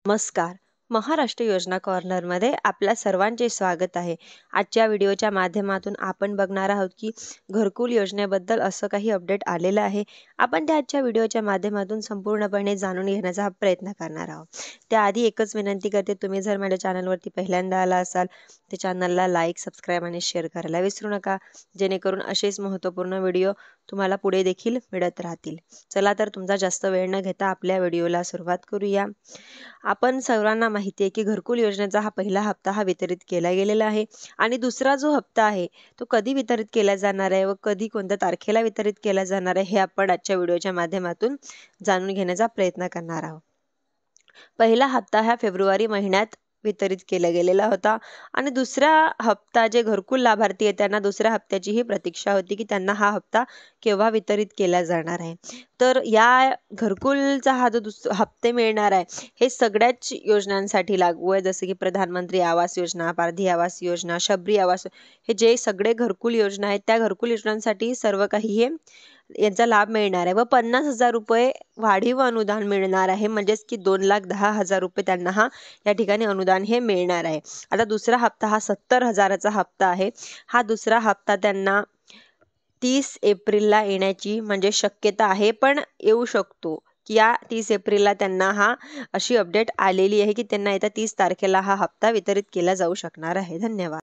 नमस्कार. महाराष्ट्र योजना कॉर्नरमध्ये आपल्या सर्वांचे स्वागत आहे. आजच्या व्हिडिओच्या माध्यमातून आपण बघणार आहोत की घरकुल योजनेबद्दल असं काही अपडेट आलेलं आहे. आपण त्या आजच्या व्हिडिओच्या माध्यमातून संपूर्णपणे जाणून घेण्याचा प्रयत्न करणार आहोत. त्याआधी एकच विनंती करते, तुम्ही जर माझ्या चॅनलवरती पहिल्यांदा आला असाल तर चॅनलला लाईक, सबस्क्राईब आणि शेअर करायला विसरू नका, जेणेकरून असेच महत्त्वपूर्ण व्हिडिओ तुम्हाला पुढे देखील मिळत राहतील. चला तर तुमचा जास्त वेळ न घेता आपल्या व्हिडिओला सुरुवात करूया. आपण सर्वांना माहिती आहे की घरकुल योजनेचा हा पहिला हप्ता वितरित केला गेलेला आहे आणि दुसरा जो हप्ता आहे तो कधी वितरित केला जाणार आहे व कधी कोणत्या तारखेला वितरित केला जाणार आहे हे आपण आजच्या व्हिडिओच्या माध्यमातून जाणून घेण्याचा प्रयत्न करणार आहोत. पहिला हप्ता हा फेब्रुवारी महिन्यात वितरित केला गेलेला होता आणि दुसरा हप्ता जे घरकुल लाभार्थी आहेत त्यांना दुसऱ्या हप्त्याची ही प्रतीक्षा होती की त्यांना हा हप्ता केव्हा वितरित केला जाणार आहे. तर या घरकुलचा हा जो हप्ते मिळणार आहे हे सगळ्याच योजनांसाठी लागू आहे, जसं की प्रधानमंत्री आवास योजना, पारधी आवास योजना, शबरी आवास, हे जे सगळे घरकुल योजना आहेत त्या घरकुल योजनांसाठी सर्व काही हे यांचा लाभ मिळणार आहे व 50,000 रुपये वाढीव अनुदान मिळणार आहे, म्हणजेच की 2,10,000 रुपये त्यांना या ठिकाणी अनुदान हे मिळणार आहे. आता दुसरा हप्ता हा 70,000चा हप्ता आहे. हा दुसरा हप्ता त्यांना 30 एप्रिलला येण्याची म्हणजे शक्यता आहे, पण येऊ शकतो की या 30 एप्रिलला त्यांना अशी अपडेट आलेली आहे की त्यांना येत्या 30 तारखेला हा हप्ता वितरित केला जाऊ शकणार आहे. धन्यवाद.